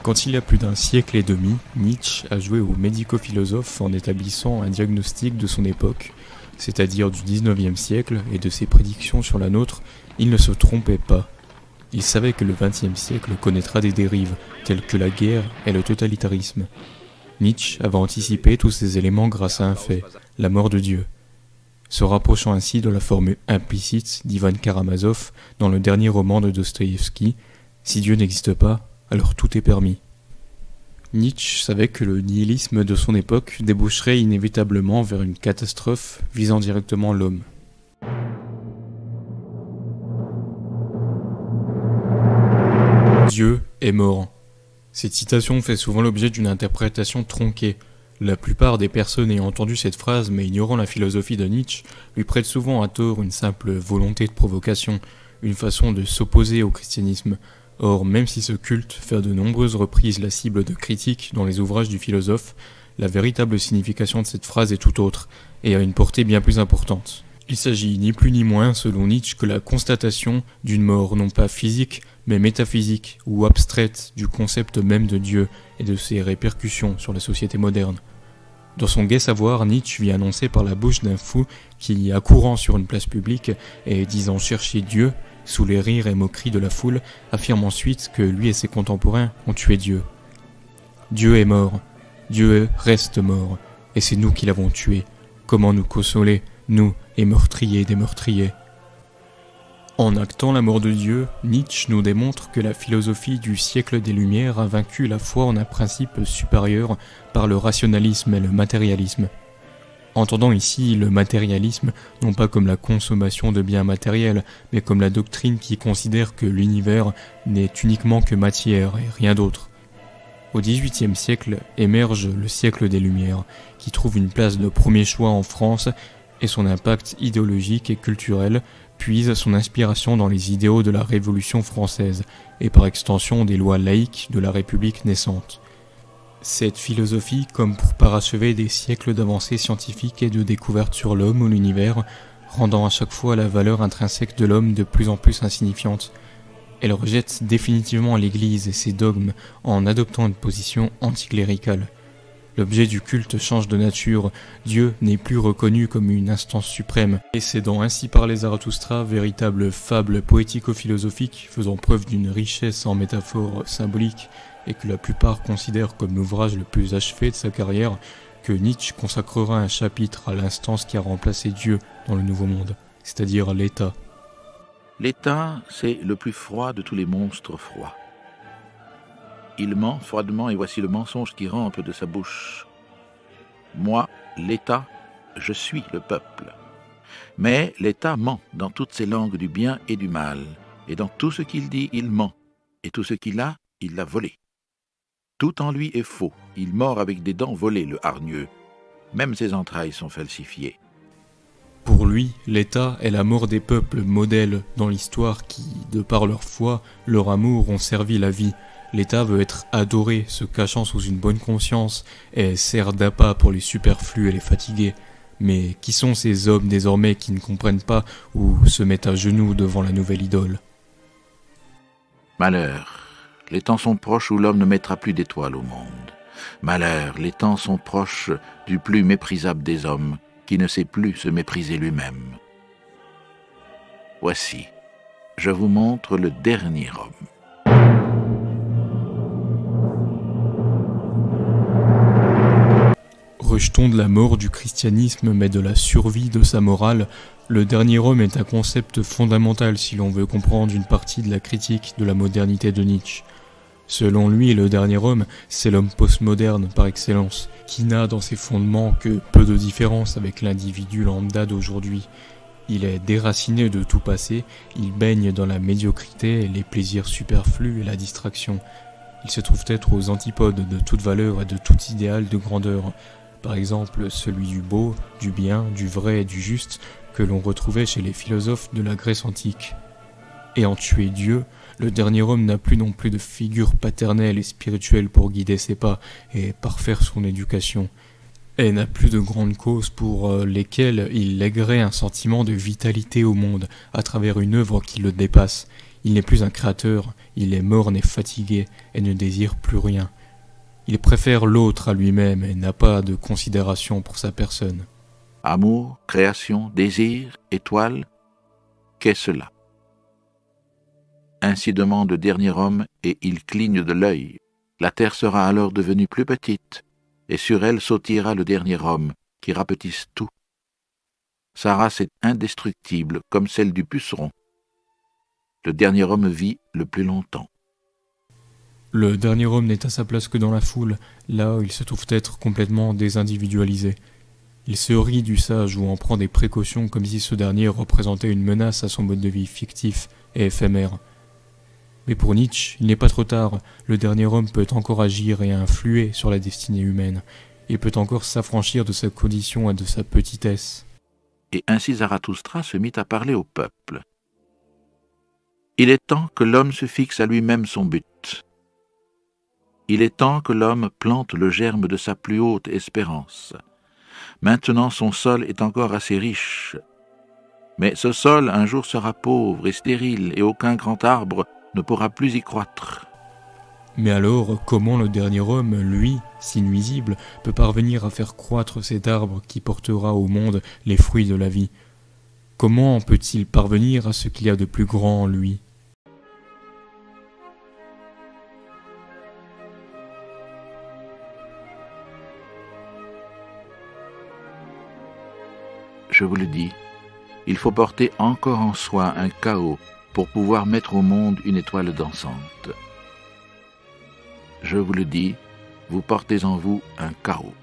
Quand il y a plus d'un siècle et demi, Nietzsche a joué au médico-philosophe en établissant un diagnostic de son époque, c'est-à-dire du 19e siècle, et de ses prédictions sur la nôtre, il ne se trompait pas. Il savait que le 20e siècle connaîtra des dérives, telles que la guerre et le totalitarisme. Nietzsche avait anticipé tous ces éléments grâce à un fait, la mort de Dieu, se rapprochant ainsi de la formule implicite d'Ivan Karamazov dans le dernier roman de Dostoïevski, « Si Dieu n'existe pas, alors tout est permis ». Nietzsche savait que le nihilisme de son époque déboucherait inévitablement vers une catastrophe visant directement l'homme. Dieu est mort. Cette citation fait souvent l'objet d'une interprétation tronquée. La plupart des personnes ayant entendu cette phrase mais ignorant la philosophie de Nietzsche lui prêtent souvent à tort une simple volonté de provocation, une façon de s'opposer au christianisme. Or, même si ce culte fait à de nombreuses reprises la cible de critiques dans les ouvrages du philosophe, la véritable signification de cette phrase est tout autre, et a une portée bien plus importante. Il s'agit ni plus ni moins, selon Nietzsche, que la constatation d'une mort non pas physique, mais métaphysique ou abstraite du concept même de Dieu et de ses répercussions sur la société moderne. Dans son gai savoir, Nietzsche vit annoncer par la bouche d'un fou qui, accourant sur une place publique et disant chercher Dieu, sous les rires et moqueries de la foule, affirme ensuite que lui et ses contemporains ont tué Dieu. Dieu est mort, Dieu reste mort, et c'est nous qui l'avons tué. Comment nous consoler, nous, et meurtriers des meurtriers? En actant la mort de Dieu, Nietzsche nous démontre que la philosophie du siècle des Lumières a vaincu la foi en un principe supérieur par le rationalisme et le matérialisme. Entendant ici le matérialisme, non pas comme la consommation de biens matériels, mais comme la doctrine qui considère que l'univers n'est uniquement que matière et rien d'autre. Au XVIIIe siècle émerge le siècle des Lumières, qui trouve une place de premier choix en France, et son impact idéologique et culturel puise son inspiration dans les idéaux de la Révolution française, et par extension des lois laïques de la République naissante. Cette philosophie, comme pour parachever des siècles d'avancées scientifiques et de découvertes sur l'homme ou l'univers, rendant à chaque fois la valeur intrinsèque de l'homme de plus en plus insignifiante. Elle rejette définitivement l'Église et ses dogmes en adoptant une position anticléricale. L'objet du culte change de nature, Dieu n'est plus reconnu comme une instance suprême, et cédant ainsi par les Zarathustra, véritable fable poético-philosophique faisant preuve d'une richesse en métaphores symboliques, et que la plupart considèrent comme l'ouvrage le plus achevé de sa carrière, que Nietzsche consacrera un chapitre à l'instance qui a remplacé Dieu dans le Nouveau Monde, c'est-à-dire l'État. L'État, c'est le plus froid de tous les monstres froids. Il ment froidement et voici le mensonge qui rampe de sa bouche. Moi, l'État, je suis le peuple. Mais l'État ment dans toutes ses langues du bien et du mal, et dans tout ce qu'il dit, il ment, et tout ce qu'il a, il l'a volé. Tout en lui est faux, il mord avec des dents volées, le hargneux. Même ses entrailles sont falsifiées. Pour lui, l'État est la mort des peuples modèles dans l'histoire qui, de par leur foi, leur amour, ont servi la vie. L'État veut être adoré, se cachant sous une bonne conscience, et sert d'appât pour les superflus et les fatigués. Mais qui sont ces hommes désormais qui ne comprennent pas ou se mettent à genoux devant la nouvelle idole? Malheur, les temps sont proches où l'homme ne mettra plus d'étoiles au monde. Malheur, les temps sont proches du plus méprisable des hommes, qui ne sait plus se mépriser lui-même. Voici, je vous montre le dernier homme. Rejetons de la mort du christianisme mais de la survie de sa morale, le dernier homme est un concept fondamental si l'on veut comprendre une partie de la critique de la modernité de Nietzsche. Selon lui, le dernier homme, c'est l'homme postmoderne par excellence, qui n'a dans ses fondements que peu de différence avec l'individu lambda d'aujourd'hui. Il est déraciné de tout passé, il baigne dans la médiocrité, les plaisirs superflus et la distraction. Il se trouve être aux antipodes de toute valeur et de tout idéal de grandeur. Par exemple, celui du beau, du bien, du vrai et du juste que l'on retrouvait chez les philosophes de la Grèce antique. Ayant tué Dieu, le dernier homme n'a plus non plus de figure paternelle et spirituelle pour guider ses pas et parfaire son éducation, et n'a plus de grandes causes pour lesquelles il lèguerait un sentiment de vitalité au monde à travers une œuvre qui le dépasse. Il n'est plus un créateur, il est morne et fatigué et ne désire plus rien. Il préfère l'autre à lui-même et n'a pas de considération pour sa personne. Amour, création, désir, étoile, qu'est cela? Ainsi demande le dernier homme, et il cligne de l'œil. La terre sera alors devenue plus petite, et sur elle sautillera le dernier homme, qui rapetisse tout. Sa race est indestructible, comme celle du puceron. Le dernier homme vit le plus longtemps. Le dernier homme n'est à sa place que dans la foule, là où il se trouve être complètement désindividualisé. Il se rit du sage ou en prend des précautions comme si ce dernier représentait une menace à son mode de vie fictif et éphémère. Mais pour Nietzsche, il n'est pas trop tard, le dernier homme peut encore agir et influer sur la destinée humaine. Il peut encore s'affranchir de sa condition et de sa petitesse. Et ainsi Zarathustra se mit à parler au peuple. Il est temps que l'homme se fixe à lui-même son but. Il est temps que l'homme plante le germe de sa plus haute espérance. Maintenant son sol est encore assez riche. Mais ce sol un jour sera pauvre et stérile et aucun grand arbre ne pourra plus y croître. Mais alors, comment le dernier homme, lui, si nuisible, peut parvenir à faire croître cet arbre qui portera au monde les fruits de la vie? Comment peut-il parvenir à ce qu'il y a de plus grand en lui? Je vous le dis, il faut porter encore en soi un chaos pour pouvoir mettre au monde une étoile dansante. Je vous le dis, vous portez en vous un chaos.